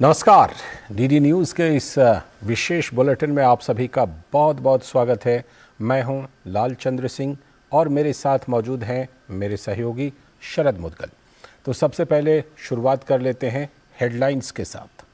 नमस्कार। DD news के इस विशेष बुलेटिन में आप सभी का बहुत बहुत स्वागत है। मैं हूं लालचंद्र सिंह और मेरे साथ मौजूद हैं मेरे सहयोगी शरद मुदगल। तो सबसे पहले शुरुआत कर लेते हैं हेडलाइंस के साथ।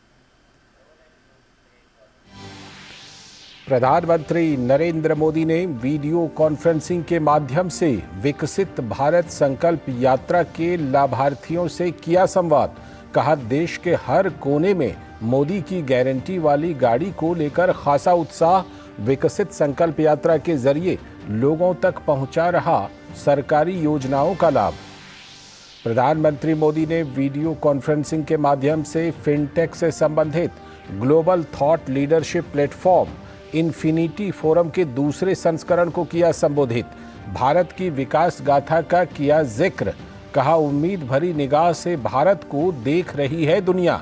प्रधानमंत्री नरेंद्र मोदी ने वीडियो कॉन्फ्रेंसिंग के माध्यम से विकसित भारत संकल्प यात्रा के लाभार्थियों से किया संवाद। कहा, देश के हर कोने में मोदी की गारंटी वाली गाड़ी को लेकर खासा उत्साह। विकसित संकल्प यात्रा के जरिए लोगों तक पहुंचा रहा सरकारी योजनाओं का लाभ। प्रधानमंत्री मोदी ने वीडियो कॉन्फ्रेंसिंग के माध्यम से फिनटेक से संबंधित global thought leadership platform infinity forum के दूसरे संस्करण को किया संबोधित। भारत की विकास गाथा का किया जिक्र। कहा, उम्मीद भरी निगाह से भारत को देख रही है दुनिया।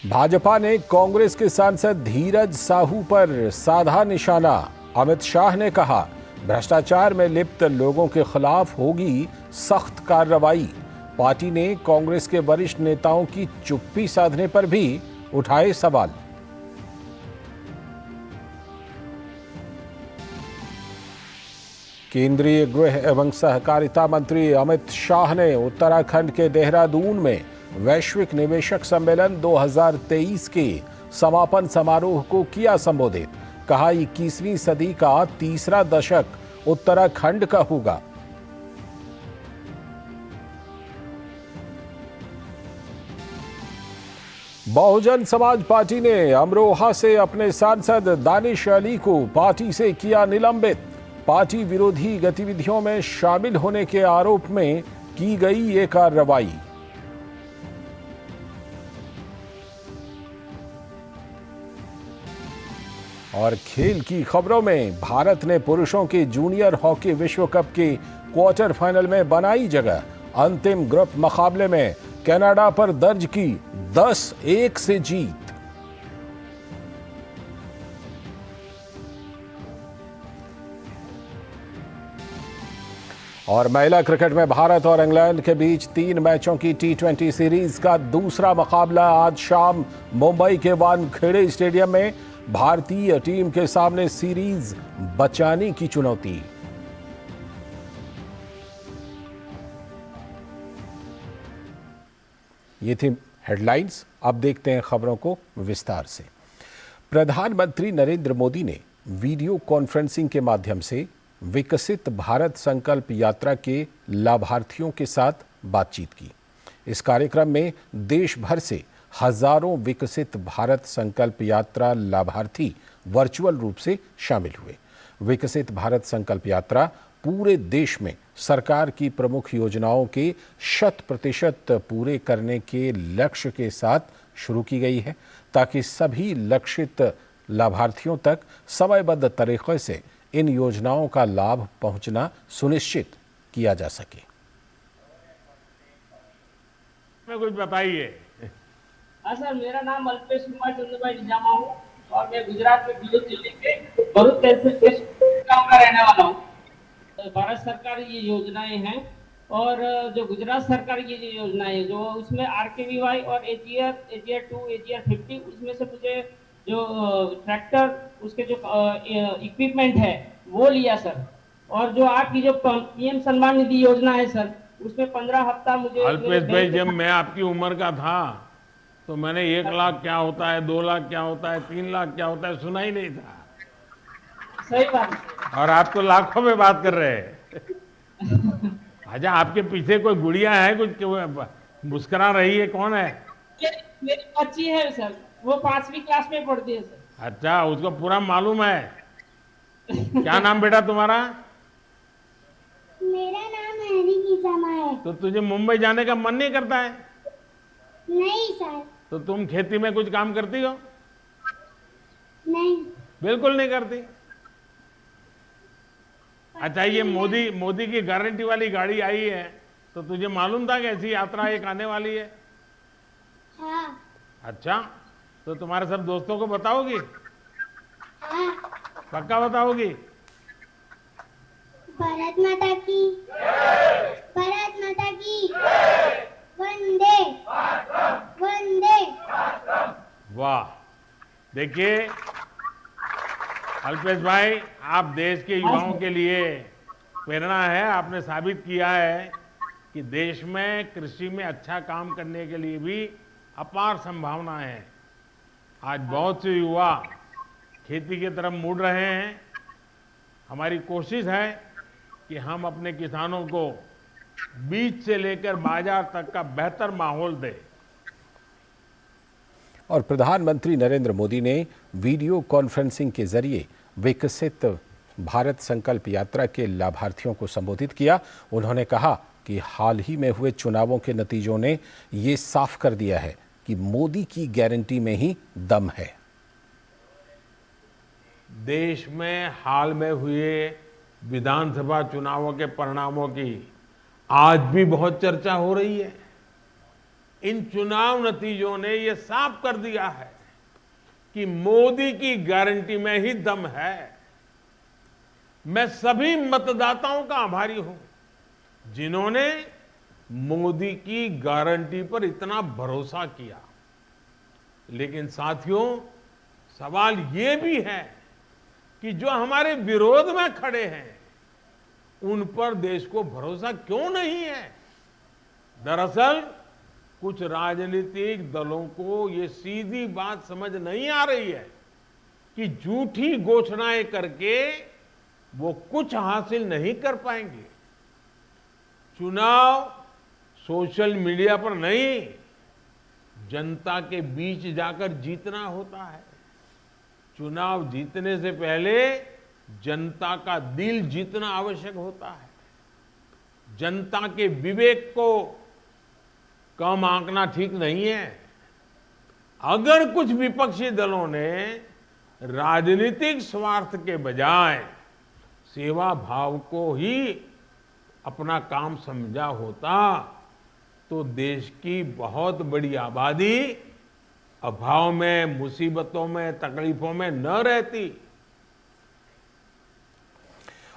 भाजपा ने कांग्रेस के सांसद धीरज साहू पर साधा निशाना। अमित शाह ने कहा, भ्रष्टाचार में लिप्त लोगों के खिलाफ होगी सख्त कार्रवाई। पार्टी ने कांग्रेस के वरिष्ठ नेताओं की चुप्पी साधने पर भी उठाए सवाल। केंद्रीय गृह एवं सहकारिता मंत्री अमित शाह ने उत्तराखंड के देहरादून में वैश्विक निवेशक सम्मेलन 2023 के समापन समारोह को किया संबोधित। कहा, 21वीं सदी का तीसरा दशक उत्तराखंड का होगा। बहुजन समाज पार्टी ने अमरोहा से अपने सांसद दानिश अली को पार्टी से किया निलंबित। पार्टी विरोधी गतिविधियों में शामिल होने के आरोप में की गई ये कार्रवाई। और खेल की खबरों में भारत ने पुरुषों के जूनियर हॉकी विश्व कप के क्वार्टर फाइनल में बनाई जगह। अंतिम ग्रुप मुकाबले में कनाडा पर दर्ज की 10-1 से जीत। और महिला क्रिकेट में भारत और इंग्लैंड के बीच 3 मैचों की T20 सीरीज का दूसरा मुकाबला आज शाम मुंबई के वानखेड़े स्टेडियम में। भारतीय टीम के सामने सीरीज बचाने की चुनौती। ये थी हेडलाइंस। अब देखते हैं खबरों को विस्तार से। प्रधानमंत्री नरेंद्र मोदी ने वीडियो कॉन्फ्रेंसिंग के माध्यम से विकसित भारत संकल्प यात्रा के लाभार्थियों के साथ बातचीत की। इस कार्यक्रम में देश भर से हजारों विकसित भारत संकल्प यात्रा लाभार्थी वर्चुअल रूप से शामिल हुए। विकसित भारत संकल्प यात्रा पूरे देश में सरकार की प्रमुख योजनाओं के 100% पूरे करने के लक्ष्य के साथ शुरू की गई है, ताकि सभी लक्षित लाभार्थियों तक समयबद्ध तरीके से इन योजनाओं का लाभ पहुंचना सुनिश्चित किया जा सके। मैं कुछ बताइए। हाँ सर, मेरा नाम अल्पेश कुमार चंद्रभाई निजामा हूँ और मैं गुजरात में भरूच जिले के भरूच तहसील गांव का रहने वाला हूँ। तो भारत सरकार की ये योजनाएं हैं और जो गुजरात सरकार की ये योजनाएं हैं, जो उसमें RKVY और AGR 2, AGR 50, उसमें से मुझे जो ट्रैक्टर, उसके जो इक्विपमेंट है वो लिया सर। और जो आपकी जो PM सम्मान निधि योजना है सर, उसमें 15 हफ्ता मुझे। अल्पेश भाई, जब मैं आपकी उम्र का था तो मैंने 1 लाख क्या होता है, 2 लाख क्या होता है, 3 लाख क्या होता है सुना ही नहीं था। सही बात। और आप तो लाखों में बात कर रहे हैं। अच्छा, आपके पीछे कोई गुड़िया है, कुछ मुस्कुरा रही है, कौन है? मेरी बच्ची है सर, वो 5वीं क्लास में पढ़ती है सर। अच्छा, उसको पूरा मालूम है। क्या नाम बेटा तुम्हारा? मेरा नाम हैरी कीसामा है। तो तुझे मुंबई जाने का मन नहीं करता है? नहीं सर। तो तुम खेती में कुछ काम करती हो? नहीं। बिल्कुल नहीं करती। अच्छा, ये मोदी की गारंटी वाली गाड़ी आई है, तो तुझे मालूम था कि ऐसी यात्रा एक आने वाली है? हाँ। अच्छा, तो तुम्हारे सब दोस्तों को बताओगी? हाँ। पक्का बताओगी? भारत माता की भारत माता की वंदे वंदे। वाह, देखिए अल्पेश भाई, आप देश के युवाओं के लिए प्रेरणा है। आपने साबित किया है कि देश में कृषि में अच्छा काम करने के लिए भी अपार संभावनाएं हैं। आज बहुत से युवा खेती की तरफ मुड़ रहे हैं। हमारी कोशिश है कि हम अपने किसानों को बीज से लेकर बाजार तक का बेहतर माहौल दें। और प्रधानमंत्री नरेंद्र मोदी ने वीडियो कॉन्फ्रेंसिंग के जरिए विकसित भारत संकल्प यात्रा के लाभार्थियों को संबोधित किया। उन्होंने कहा कि हाल ही में हुए चुनावों के नतीजों ने ये साफ कर दिया है कि मोदी की गारंटी में ही दम है। देश में हाल में हुए विधानसभा चुनावों के परिणामों की आज भी बहुत चर्चा हो रही है। इन चुनाव नतीजों ने यह साफ कर दिया है कि मोदी की गारंटी में ही दम है। मैं सभी मतदाताओं का आभारी हूं जिन्होंने मोदी की गारंटी पर इतना भरोसा किया। लेकिन साथियों, सवाल ये भी है कि जो हमारे विरोध में खड़े हैं उन पर देश को भरोसा क्यों नहीं है। दरअसल कुछ राजनीतिक दलों को ये सीधी बात समझ नहीं आ रही है कि झूठी घोषणाएं करके वो कुछ हासिल नहीं कर पाएंगे। चुनाव सोशल मीडिया पर नहीं, जनता के बीच जाकर जीतना होता है। चुनाव जीतने से पहले जनता का दिल जीतना आवश्यक होता है। जनता के विवेक को कम आंकना ठीक नहीं है। अगर कुछ विपक्षी दलों ने राजनीतिक स्वार्थ के बजाय सेवा भाव को ही अपना काम समझा होता तो देश की बहुत बड़ी आबादी अभाव में, मुसीबतों में, तकलीफों में न रहती।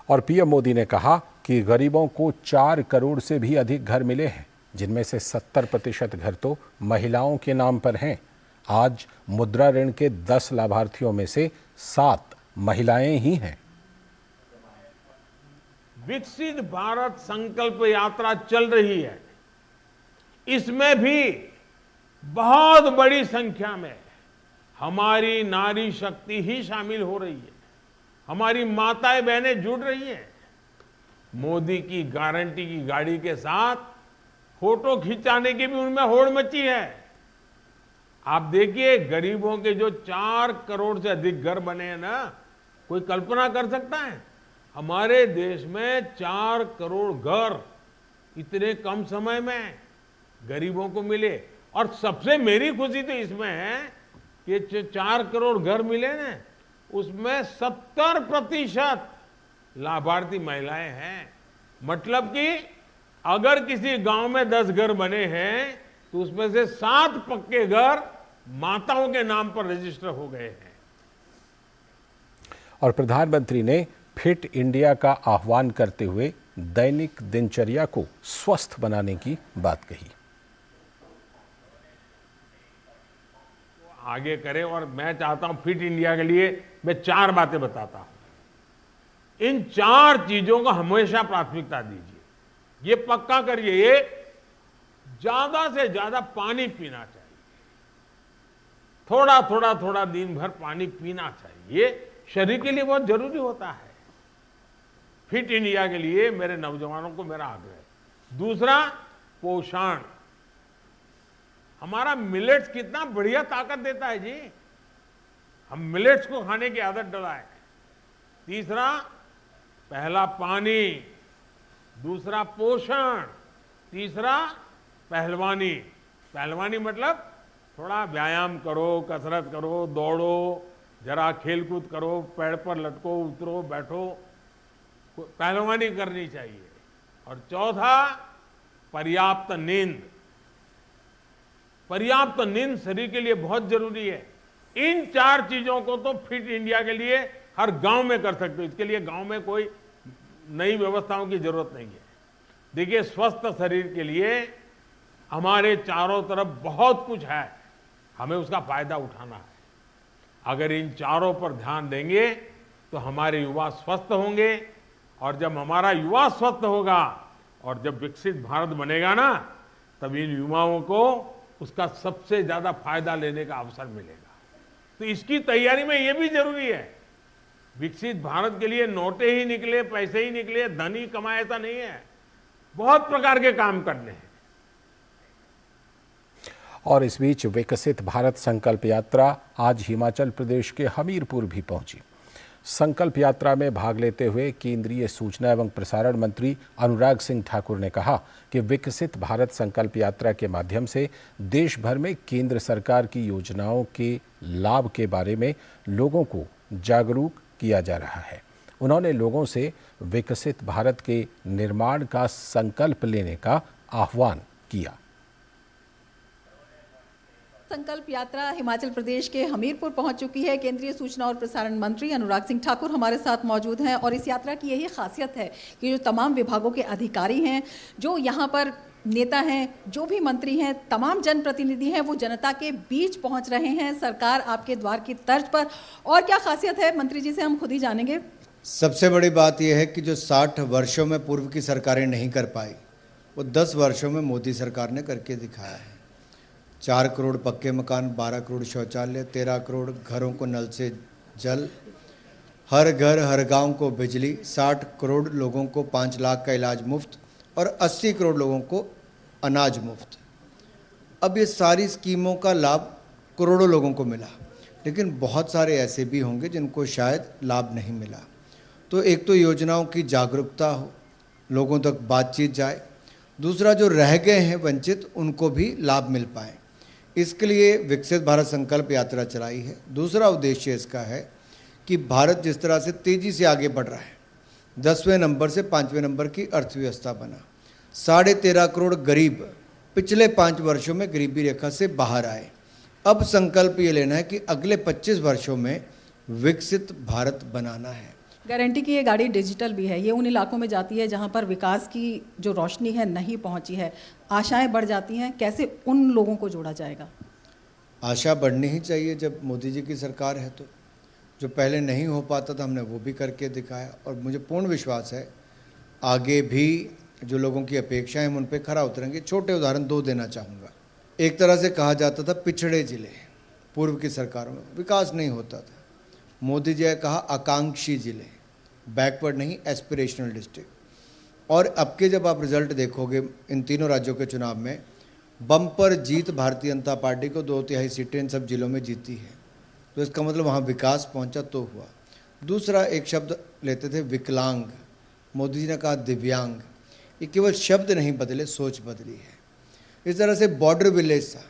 और पीएम मोदी ने कहा कि गरीबों को 4 करोड़ से भी अधिक घर मिले हैं, जिनमें से 70% घर तो महिलाओं के नाम पर हैं। आज मुद्रा ऋण के 10 लाभार्थियों में से 7 महिलाएं ही हैं। विकसित भारत संकल्प यात्रा चल रही है। इसमें भी बहुत बड़ी संख्या में हमारी नारी शक्ति ही शामिल हो रही है। हमारी माताएं बहनें जुड़ रही हैं। मोदी की गारंटी की गाड़ी के साथ फोटो खिंचाने की भी उनमें होड़ मची है। आप देखिए, गरीबों के जो 4 करोड़ से अधिक घर बने हैं ना, कोई कल्पना कर सकता है हमारे देश में 4 करोड़ घर इतने कम समय में गरीबों को मिले। और सबसे मेरी खुशी तो इसमें है कि 4 करोड़ घर मिले ना, उसमें 70% लाभार्थी महिलाएं हैं। मतलब कि अगर किसी गांव में 10 घर बने हैं तो उसमें से 7 पक्के घर माताओं के नाम पर रजिस्टर हो गए हैं। और प्रधानमंत्री ने फिट इंडिया का आह्वान करते हुए दैनिक दिनचर्या को स्वस्थ बनाने की बात कही। आगे करें, और मैं चाहता हूं फिट इंडिया के लिए मैं 4 बातें बताता हूं। इन 4 चीजों को हमेशा प्राथमिकता दीजिए। ये पक्का करिए, ज्यादा से ज्यादा पानी पीना चाहिए। थोड़ा दिन भर पानी पीना चाहिए। ये शरीर के लिए बहुत जरूरी होता है। फिट इंडिया के लिए मेरे नौजवानों को मेरा आग्रह है। दूसरा, पोषण। हमारा मिलेट्स कितना बढ़िया ताकत देता है जी। हम मिलेट्स को खाने की आदत डलाएं। तीसरा, पहला पानी। दूसरा, पोषण। तीसरा, पहलवानी। पहलवानी मतलब थोड़ा व्यायाम करो, कसरत करो, दौड़ो, जरा खेलकूद करो, पेड़ पर लटको, उतरो, बैठो, पहलवानी करनी चाहिए। और चौथा, पर्याप्त नींद। पर्याप्त नींद शरीर के लिए बहुत जरूरी है। इन 4 चीजों को तो फिट इंडिया के लिए हर गांव में कर सकते हो। इसके लिए गांव में कोई नई व्यवस्थाओं की जरूरत नहीं है। देखिए, स्वस्थ शरीर के लिए हमारे चारों तरफ बहुत कुछ है, हमें उसका फायदा उठाना है। अगर इन चारों पर ध्यान देंगे तो हमारे युवा स्वस्थ होंगे, और जब हमारा युवा स्वस्थ होगा और जब विकसित भारत बनेगा ना, तब इन युवाओं को उसका सबसे ज्यादा फायदा लेने का अवसर मिलेगा। तो इसकी तैयारी में ये भी जरूरी है। विकसित भारत के लिए नोटें ही निकले, पैसे ही निकले, धन ही कमाए, ऐसा नहीं है। बहुत प्रकार के काम करने हैं। और इस बीच विकसित भारत संकल्प यात्रा आज हिमाचल प्रदेश के हमीरपुर भी पहुंची। संकल्प यात्रा में भाग लेते हुए केंद्रीय सूचना एवं प्रसारण मंत्री अनुराग सिंह ठाकुर ने कहा कि विकसित भारत संकल्प यात्रा के माध्यम से देश भर में केंद्र सरकार की योजनाओं के लाभ के बारे में लोगों को जागरूक किया जा रहा है। उन्होंने लोगों से विकसित भारत के निर्माण का संकल्प लेने का आह्वान किया। संकल्प यात्रा हिमाचल प्रदेश के हमीरपुर पहुंच चुकी है। केंद्रीय सूचना और प्रसारण मंत्री अनुराग सिंह ठाकुर हमारे साथ मौजूद हैं, और इस यात्रा की यही खासियत है कि जो तमाम विभागों के अधिकारी हैं, जो यहाँ पर नेता हैं, जो भी मंत्री हैं, तमाम जनप्रतिनिधि हैं, वो जनता के बीच पहुंच रहे हैं, सरकार आपके द्वार की तर्ज पर। और क्या खासियत है, मंत्री जी से हम खुद ही जानेंगे। सबसे बड़ी बात यह है कि जो 60 वर्षों में पूर्व की सरकारें नहीं कर पाई, वो 10 वर्षों में मोदी सरकार ने करके दिखाया है। 4 करोड़ पक्के मकान, 12 करोड़ शौचालय, 13 करोड़ घरों को नल से जल, हर घर हर गांव को बिजली, 60 करोड़ लोगों को 5 लाख का इलाज मुफ्त और 80 करोड़ लोगों को अनाज मुफ्त। अब ये सारी स्कीमों का लाभ करोड़ों लोगों को मिला, लेकिन बहुत सारे ऐसे भी होंगे जिनको शायद लाभ नहीं मिला। तो एक तो योजनाओं की जागरूकता हो, लोगों तक बातचीत जाए, दूसरा जो रह गए हैं वंचित, उनको भी लाभ मिल पाए। इसके लिए विकसित भारत संकल्प यात्रा चलाई है। दूसरा उद्देश्य इसका है कि भारत जिस तरह से तेज़ी से आगे बढ़ रहा है, 10वें नंबर से 5वें नंबर की अर्थव्यवस्था बना, 13.5 करोड़ गरीब पिछले 5 वर्षों में गरीबी रेखा से बाहर आए। अब संकल्प ये लेना है कि अगले 25 वर्षों में विकसित भारत बनाना है। गारंटी की ये गाड़ी डिजिटल भी है, ये उन इलाकों में जाती है जहां पर विकास की जो रोशनी है नहीं पहुंची है, आशाएं बढ़ जाती हैं। कैसे उन लोगों को जोड़ा जाएगा? आशा बढ़नी ही चाहिए जब मोदी जी की सरकार है। तो जो पहले नहीं हो पाता था, हमने वो भी करके दिखाया, और मुझे पूर्ण विश्वास है आगे भी जो लोगों की अपेक्षाएं हैं उन पर खरा उतरेंगे। छोटे उदाहरण 2 देना चाहूँगा। एक तरह से कहा जाता था पिछड़े जिले, पूर्व की सरकारों में विकास नहीं होता था। मोदी जी ने कहा आकांक्षी जिले, बैकवर्ड नहीं, एस्पिरेशनल डिस्ट्रिक्ट। और अब के जब आप रिजल्ट देखोगे इन तीनों राज्यों के चुनाव में, बम्पर जीत भारतीय जनता पार्टी को 2/3 सीटें इन सब जिलों में जीती है। तो इसका मतलब वहाँ विकास पहुँचा तो हुआ। दूसरा एक शब्द लेते थे विकलांग, मोदी जी ने कहा दिव्यांग। ये केवल शब्द नहीं बदले, सोच बदली है। इस तरह से बॉर्डर विलेज था,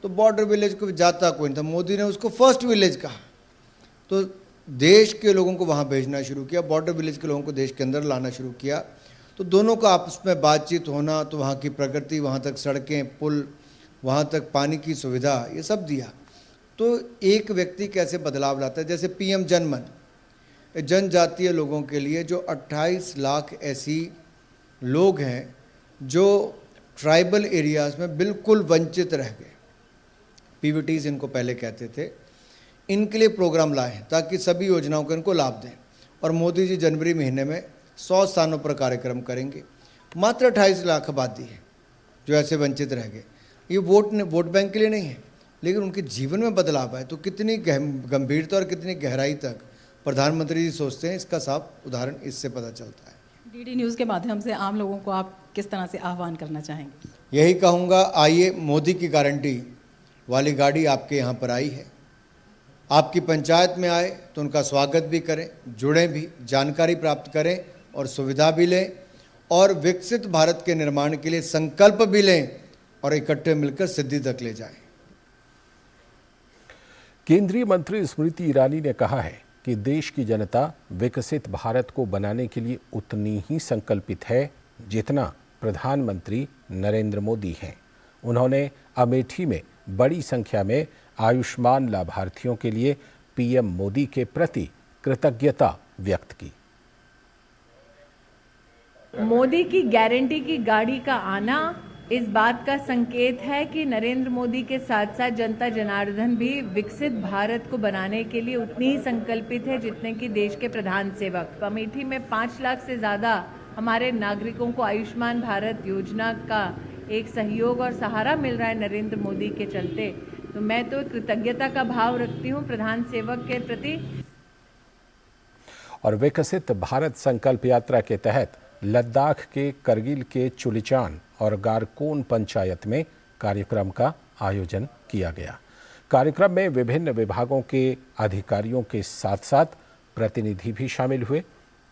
तो बॉर्डर विलेज को जाता कोई नहीं था, मोदी ने उसको फर्स्ट विलेज कहा। तो देश के लोगों को वहाँ भेजना शुरू किया, बॉर्डर विलेज के लोगों को देश के अंदर लाना शुरू किया। तो दोनों का आपस में बातचीत होना, तो वहाँ की प्रगति, वहाँ तक सड़कें, पुल, वहाँ तक पानी की सुविधा, ये सब दिया। तो एक व्यक्ति कैसे बदलाव लाता है, जैसे PM जनमन, जनजातीय लोगों के लिए जो 28 लाख ऐसी लोग हैं जो ट्राइबल एरियाज़ में बिल्कुल वंचित रह गए, PVTs इनको पहले कहते थे, इनके लिए प्रोग्राम लाए ताकि सभी योजनाओं को इनको लाभ दें। और मोदी जी जनवरी महीने में 100 स्थानों पर कार्यक्रम करेंगे। मात्र 28 लाख आबादी है जो ऐसे वंचित रह गए। ये वोट बैंक के लिए नहीं है, लेकिन उनके जीवन में बदलाव आए। तो कितनी गंभीरता और कितनी गहराई तक प्रधानमंत्री जी सोचते हैं, इसका साफ उदाहरण इससे पता चलता है। DD न्यूज़ के माध्यम से आम लोगों को आप किस तरह से आह्वान करना चाहेंगे? यही कहूँगा, आइए, मोदी की गारंटी वाली गाड़ी आपके यहाँ पर आई है। आपकी पंचायत में आए तो उनका स्वागत भी करें, जुड़ें भी, जानकारी प्राप्त करें और सुविधा भी लें, और विकसित भारत के निर्माण के लिए संकल्प भी लें और इकट्ठे मिलकर सिद्धि तक ले जाएं। केंद्रीय मंत्री स्मृति ईरानी ने कहा है कि देश की जनता विकसित भारत को बनाने के लिए उतनी ही संकल्पित है जितना प्रधानमंत्री नरेंद्र मोदी हैं। उन्होंने अमेठी में बड़ी संख्या में आयुष्मान लाभार्थियों के लिए PM मोदी के प्रति कृतज्ञता व्यक्त की। मोदी की गारंटी की गाड़ी का आना इस बात का संकेत है कि नरेंद्र मोदी के साथ साथ जनता जनार्दन भी विकसित भारत को बनाने के लिए उतनी ही संकल्पित है जितने कि देश के प्रधान सेवक। अमेठी में 5 लाख से ज़्यादा हमारे नागरिकों को आयुष्मान भारत योजना का एक सहयोग और सहारा मिल रहा है नरेंद्र मोदी के चलते। तो मैं तो कृतज्ञता का भाव रखती हूँ प्रधान सेवक के प्रति। और विकसित भारत संकल्प यात्रा के तहत लद्दाख के करगिल के चुलिचान और गारकोन पंचायत में कार्यक्रम का आयोजन किया गया। कार्यक्रम में विभिन्न विभागों के अधिकारियों के साथ साथ प्रतिनिधि भी शामिल हुए।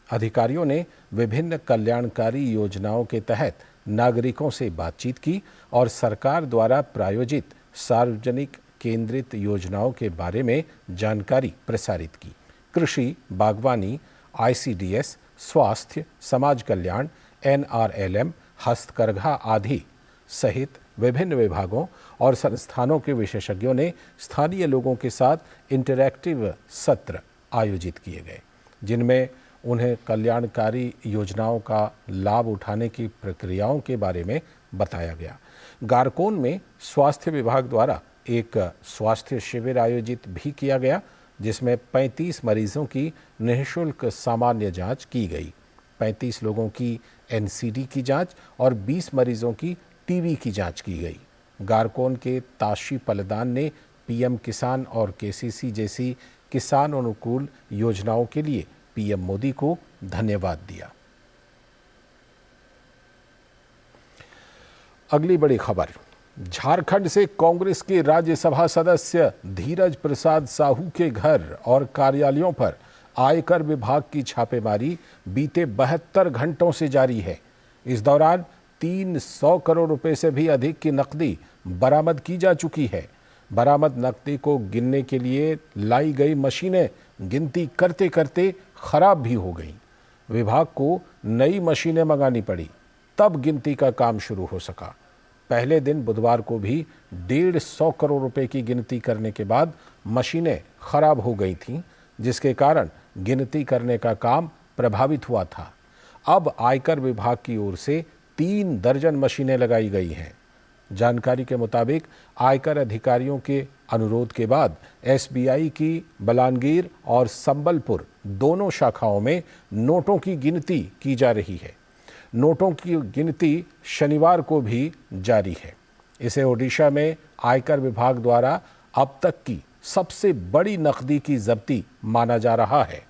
अधिकारियों ने विभिन्न कल्याणकारी योजनाओं के तहत नागरिकों से बातचीत की और सरकार द्वारा प्रायोजित सार्वजनिक केंद्रित योजनाओं के बारे में जानकारी प्रसारित की। कृषि, बागवानी, ICDS, स्वास्थ्य, समाज कल्याण, NRLM, हस्तकरघा आदि सहित विभिन्न विभागों और संस्थानों के विशेषज्ञों ने स्थानीय लोगों के साथ इंटरैक्टिव सत्र आयोजित किए गए, जिनमें उन्हें कल्याणकारी योजनाओं का लाभ उठाने की प्रक्रियाओं के बारे में बताया गया। गारकोन में स्वास्थ्य विभाग द्वारा एक स्वास्थ्य शिविर आयोजित भी किया गया, जिसमें 35 मरीजों की निःशुल्क सामान्य जांच की गई। 35 लोगों की NCD की जांच और 20 मरीजों की TB की जांच की गई। गारकोन के ताशी पलदान ने PM किसान और KCC जैसी किसान अनुकूल योजनाओं के लिए PM मोदी को धन्यवाद दिया। अगली बड़ी खबर, झारखंड से कांग्रेस के राज्यसभा सदस्य धीरज प्रसाद साहू के घर और कार्यालयों पर आयकर विभाग की छापेमारी बीते 72 घंटों से जारी है। इस दौरान 300 करोड़ रुपए से भी अधिक की नकदी बरामद की जा चुकी है। बरामद नकदी को गिनने के लिए लाई गई मशीनें गिनती करते करते खराब भी हो गईं। विभाग को नई मशीनें मंगानी पड़ी, तब गिनती का काम शुरू हो सका। पहले दिन बुधवार को भी 150 करोड़ रुपए की गिनती करने के बाद मशीनें खराब हो गई थीं, जिसके कारण गिनती करने का काम प्रभावित हुआ था। अब आयकर विभाग की ओर से 3 दर्जन मशीनें लगाई गई हैं। जानकारी के मुताबिक आयकर अधिकारियों के अनुरोध के बाद SBI की बलांगीर और संबलपुर दोनों शाखाओं में नोटों की गिनती की जा रही है। नोटों की गिनती शनिवार को भी जारी है। इसे ओडिशा में आयकर विभाग द्वारा अब तक की सबसे बड़ी नकदी की जब्ती माना जा रहा है।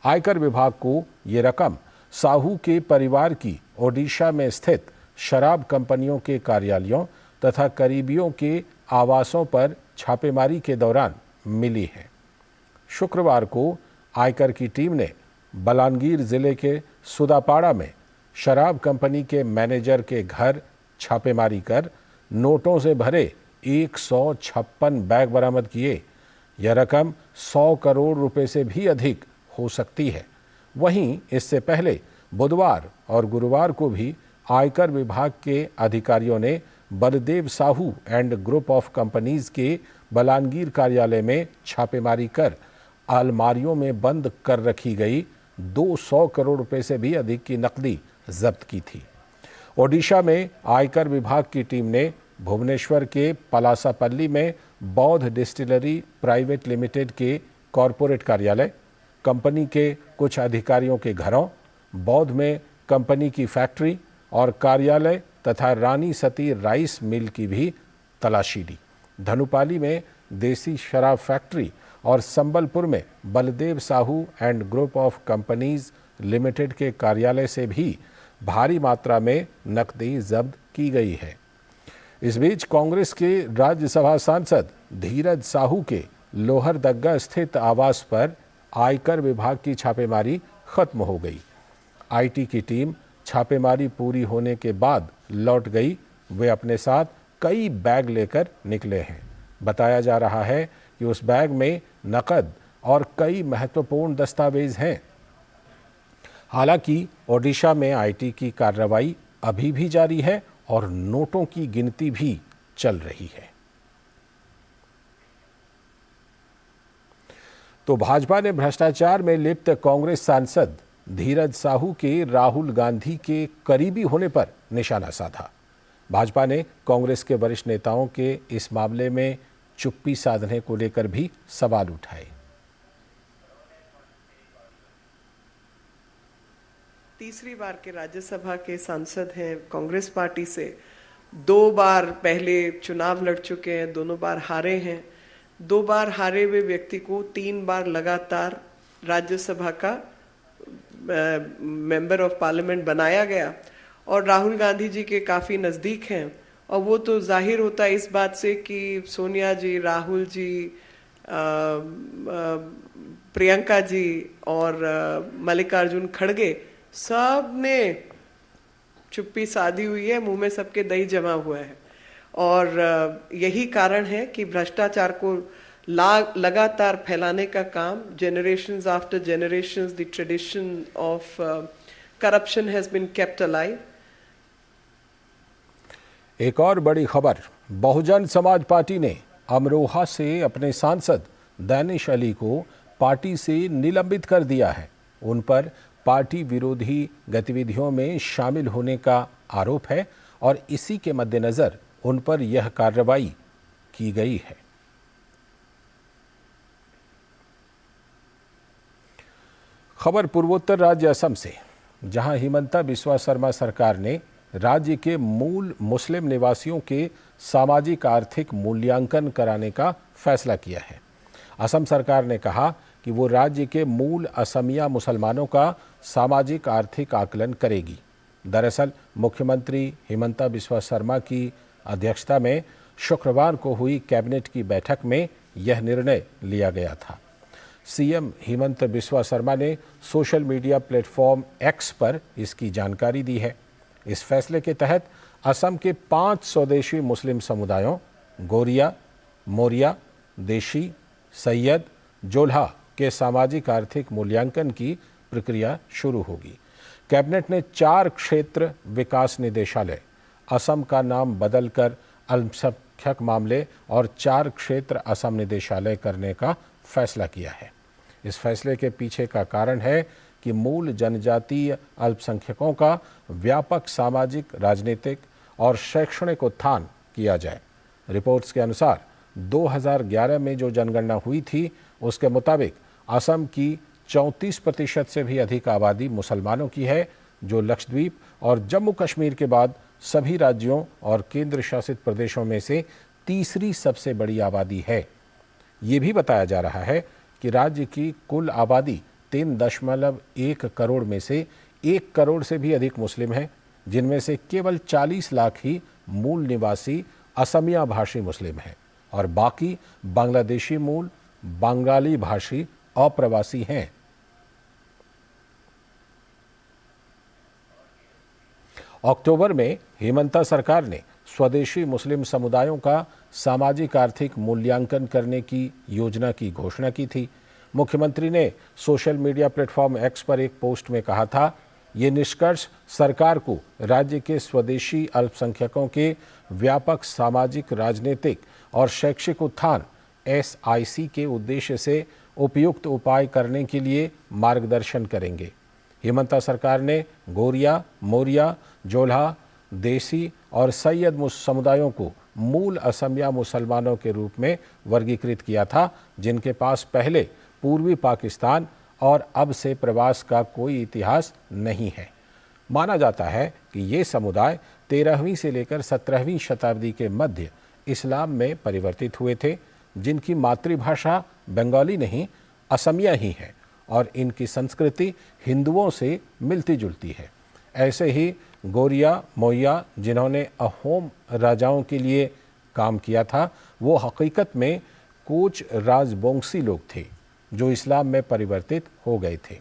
आयकर विभाग को ये रकम साहू के परिवार की ओडिशा में स्थित शराब कंपनियों के कार्यालयों तथा करीबियों के आवासों पर छापेमारी के दौरान मिली है। शुक्रवार को आयकर की टीम ने बलांगीर जिले के सुदापाड़ा में शराब कंपनी के मैनेजर के घर छापेमारी कर नोटों से भरे 156 बैग बरामद किए। यह रकम 100 करोड़ रुपए से भी अधिक हो सकती है। वहीं इससे पहले बुधवार और गुरुवार को भी आयकर विभाग के अधिकारियों ने Baldev Sahu and group of companies के बलांगीर कार्यालय में छापेमारी कर अलमारियों में बंद कर रखी गई 200 करोड़ रुपए से भी अधिक की नकदी जब्त की थी। ओडिशा में आयकर विभाग की टीम ने भुवनेश्वर के पलासापल्ली में बौद्ध डिस्टिलरी प्राइवेट लिमिटेड के कॉरपोरेट कार्यालय, कंपनी के कुछ अधिकारियों के घरों, बौद्ध में कंपनी की फैक्ट्री और कार्यालय तथा रानी सती राइस मिल की भी तलाशी ली। धनुपाली में देसी शराब फैक्ट्री और संबलपुर में Baldev Sahu and group of companies limited के कार्यालय से भी भारी मात्रा में नकदी जब्त की गई है। इस बीच कांग्रेस के राज्यसभा सांसद धीरज साहू के लोहरदग्गा स्थित आवास पर आयकर विभाग की छापेमारी खत्म हो गई। IT की टीम छापेमारी पूरी होने के बाद लौट गई। वे अपने साथ कई बैग लेकर निकले हैं। बताया जा रहा है कि उस बैग में नकद और कई महत्वपूर्ण दस्तावेज हैं। हालांकि ओडिशा में IT की कार्रवाई अभी भी जारी है और नोटों की गिनती भी चल रही है। तो भाजपा ने भ्रष्टाचार में लिप्त कांग्रेस सांसद धीरज साहू के राहुल गांधी के करीबी होने पर निशाना साधा। भाजपा ने कांग्रेस के वरिष्ठ नेताओं के इस मामले में चुप्पी साधने को लेकर भी सवाल उठाए। तीसरी बार के राज्यसभा के सांसद हैं कांग्रेस पार्टी से, 2 बार पहले चुनाव लड़ चुके हैं, दोनों बार हारे हैं। 2 बार हारे हुए व्यक्ति को 3 बार लगातार राज्यसभा का मेंबर ऑफ पार्लियामेंट बनाया गया और राहुल गांधी जी के काफ़ी नज़दीक हैं। और वो तो जाहिर होता है इस बात से कि सोनिया जी, राहुल जी, प्रियंका जी और मल्लिकार्जुन खड़गे सब ने चुप्पी साधी हुई है, मुंह में सबके दही जमा हुआ है। और यही कारण है कि भ्रष्टाचार को लगातार फैलाने का काम, generations after generations, the tradition of corruption has been kept alive. एक और बड़ी खबर, बहुजन समाज पार्टी ने अमरोहा से अपने सांसद दानिश अली को पार्टी से निलंबित कर दिया है। उन पर पार्टी विरोधी गतिविधियों में शामिल होने का आरोप है और इसी के मद्देनजर उन पर यह कार्रवाई की गई है। खबर पूर्वोत्तर राज्य असम से, जहां हिमंता बिस्वा शर्मा सरकार ने राज्य के मूल मुस्लिम निवासियों के सामाजिक आर्थिक मूल्यांकन कराने का फैसला किया है। असम सरकार ने कहा कि वो राज्य के मूल असमिया मुसलमानों का सामाजिक आर्थिक आकलन करेगी। दरअसल मुख्यमंत्री हिमंता बिस्वा शर्मा की अध्यक्षता में शुक्रवार को हुई कैबिनेट की बैठक में यह निर्णय लिया गया था। सीएम हिमंता बिस्वा शर्मा ने सोशल मीडिया प्लेटफॉर्म एक्स पर इसकी जानकारी दी है। इस फैसले के तहत असम के 5 स्वदेशी मुस्लिम समुदायों गोरिया, मोरिया, देशी, सैयद, जोल्हा के सामाजिक आर्थिक मूल्यांकन की प्रक्रिया शुरू होगी। कैबिनेट ने 4 क्षेत्र विकास निदेशालय, असम का नाम बदलकर अल्पसंख्यक मामले और 4 क्षेत्र असम निदेशालय करने का फैसला किया है। इस फैसले के पीछे का कारण है कि मूल जनजातीय अल्पसंख्यकों का व्यापक सामाजिक, राजनीतिक और शैक्षणिक उत्थान किया जाए। रिपोर्ट्स के अनुसार 2011 में जो जनगणना हुई थी उसके मुताबिक असम की 34% से भी अधिक आबादी मुसलमानों की है, जो लक्षद्वीप और जम्मू कश्मीर के बाद सभी राज्यों और केंद्र शासित प्रदेशों में से तीसरी सबसे बड़ी आबादी है। ये भी बताया जा रहा है कि राज्य की कुल आबादी 3.1 करोड़ में से 1 करोड़ से भी अधिक मुस्लिम हैं, जिनमें से केवल 40 लाख ही मूल निवासी असमिया भाषी मुस्लिम हैं और बाकी बांग्लादेशी मूल बंगाली भाषी अप्रवासी हैं। अक्टूबर में हिमंता सरकार ने स्वदेशी मुस्लिम समुदायों का सामाजिक आर्थिक मूल्यांकन करने की योजना की घोषणा की थी। मुख्यमंत्री ने सोशल मीडिया प्लेटफॉर्म एक्स पर एक पोस्ट में कहा था, ये निष्कर्ष सरकार को राज्य के स्वदेशी अल्पसंख्यकों के व्यापक सामाजिक, राजनीतिक और शैक्षिक उत्थान SIC के उद्देश्य से उपयुक्त उपाय करने के लिए मार्गदर्शन करेंगे। हिमंता सरकार ने गोरिया, मोरिया, जोल्हा, देसी और सैयद समुदायों को मूल असमिया मुसलमानों के रूप में वर्गीकृत किया था, जिनके पास पहले पूर्वी पाकिस्तान और अब से प्रवास का कोई इतिहास नहीं है। माना जाता है कि ये समुदाय 13वीं से लेकर 17वीं शताब्दी के मध्य इस्लाम में परिवर्तित हुए थे, जिनकी मातृभाषा बंगाली नहीं असमिया ही है और इनकी संस्कृति हिंदुओं से मिलती जुलती है। ऐसे ही गोरिया, मोया, जिन्होंने अहोम राजाओं के लिए काम किया था, वो हकीकत में कोच राजबोंगसी लोग थे जो इस्लाम में परिवर्तित हो गए थे।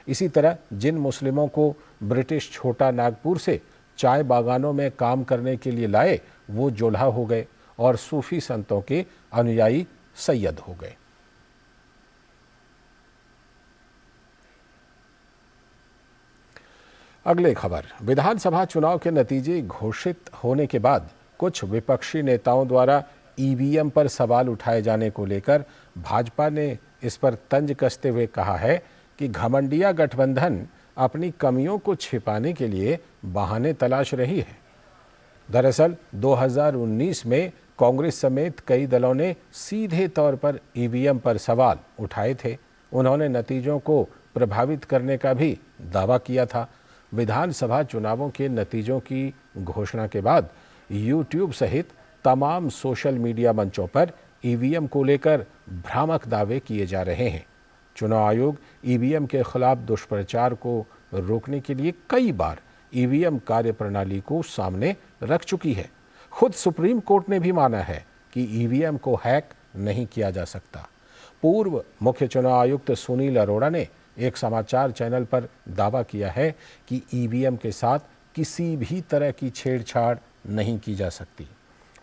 इसी तरह जिन मुस्लिमों को ब्रिटिश छोटा नागपुर से चाय बागानों में काम करने के लिए लाए, वो जोल्हा हो गए और सूफी संतों के अनुयायी सैयद हो गए। अगली खबर, विधानसभा चुनाव के नतीजे घोषित होने के बाद कुछ विपक्षी नेताओं द्वारा EVM पर सवाल उठाए जाने को लेकर भाजपा ने इस पर तंज कसते हुए कहा है कि घमंडिया गठबंधन अपनी कमियों को छिपाने के लिए बहाने तलाश रही है। दरअसल 2019 में कांग्रेस समेत कई दलों ने सीधे तौर पर ईवीएम पर सवाल उठाए थे। उन्होंने नतीजों को प्रभावित करने का भी दावा किया था। विधानसभा चुनावों के नतीजों की घोषणा के बाद यूट्यूब सहित तमाम सोशल मीडिया मंचों पर ईवीएम को लेकर भ्रामक दावे किए जा रहे हैं। चुनाव आयोग ईवीएम के खिलाफ दुष्प्रचार को रोकने के लिए कई बार ईवीएम कार्यप्रणाली को सामने रख चुकी है। खुद सुप्रीम कोर्ट ने भी माना है कि ईवीएम को हैक नहीं किया जा सकता। पूर्व मुख्य चुनाव आयुक्त सुनील अरोड़ा ने एक समाचार चैनल पर दावा किया है कि ईवीएम के साथ किसी भी तरह की छेड़छाड़ नहीं की जा सकती।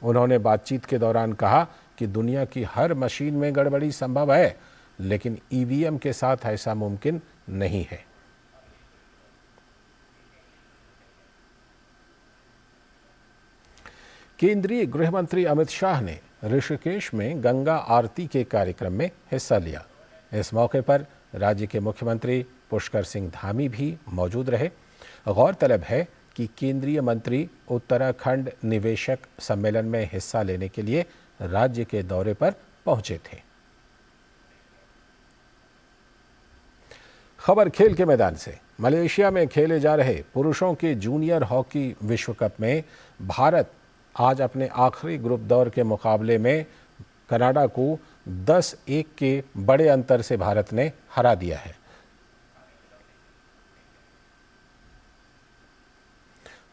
उन्होंने बातचीत के दौरान कहा कि दुनिया की हर मशीन में गड़बड़ी संभव है, लेकिन ईवीएम के साथ ऐसा मुमकिन नहीं है। केंद्रीय गृह मंत्री अमित शाह ने ऋषिकेश में गंगा आरती के कार्यक्रम में हिस्सा लिया। इस मौके पर राज्य के मुख्यमंत्री पुष्कर सिंह धामी भी मौजूद रहे। गौरतलब है कि केंद्रीय मंत्री उत्तराखंड निवेशक सम्मेलन में हिस्सा लेने के लिए राज्य के दौरे पर पहुंचे थे। खबर खेल के मैदान से। मलेशिया में खेले जा रहे पुरुषों के जूनियर हॉकी विश्व कप में भारत आज अपने आखिरी ग्रुप दौर के मुकाबले में कनाडा को 10-1 के बड़े अंतर से भारत ने हरा दिया है।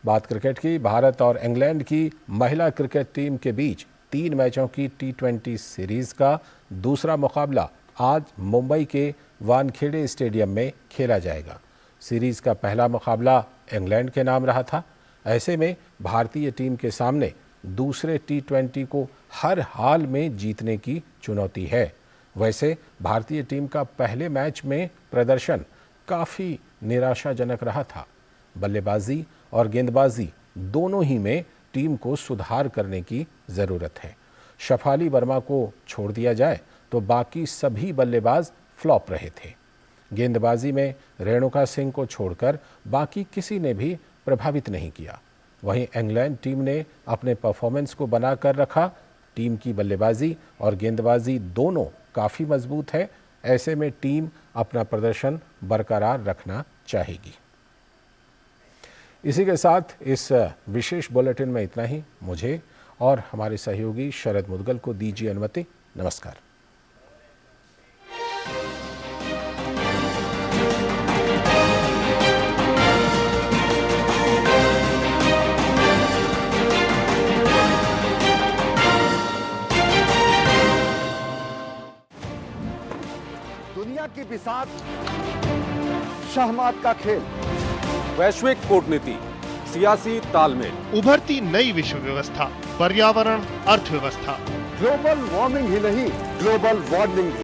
बात क्रिकेट की। भारत और इंग्लैंड की महिला क्रिकेट टीम के बीच 3 मैचों की T20 सीरीज का दूसरा मुकाबला आज मुंबई के वानखेड़े स्टेडियम में खेला जाएगा। सीरीज का पहला मुकाबला इंग्लैंड के नाम रहा था। ऐसे में भारतीय टीम के सामने दूसरे T20 को हर हाल में जीतने की चुनौती है। वैसे भारतीय टीम का पहले मैच में प्रदर्शन काफ़ी निराशाजनक रहा था। बल्लेबाजी और गेंदबाजी दोनों ही में टीम को सुधार करने की ज़रूरत है। शफाली वर्मा को छोड़ दिया जाए तो बाकी सभी बल्लेबाज फ्लॉप रहे थे। गेंदबाजी में रेणुका सिंह को छोड़कर बाकी किसी ने भी प्रभावित नहीं किया। वहीं इंग्लैंड टीम ने अपने परफॉर्मेंस को बनाकर रखा। टीम की बल्लेबाजी और गेंदबाजी दोनों काफ़ी मजबूत है। ऐसे में टीम अपना प्रदर्शन बरकरार रखना चाहेगी। इसी के साथ इस विशेष बुलेटिन में इतना ही। मुझे और हमारे सहयोगी शरद मुदगल को दीजिए अनुमति। नमस्कार। दुनिया की बिसात, शहमात का खेल, वैश्विक कूटनीति, सियासी तालमेल, उभरती नई विश्व व्यवस्था, पर्यावरण, अर्थव्यवस्था, ग्लोबल वार्मिंग ही नहीं, ग्लोबल वार्निंग भी।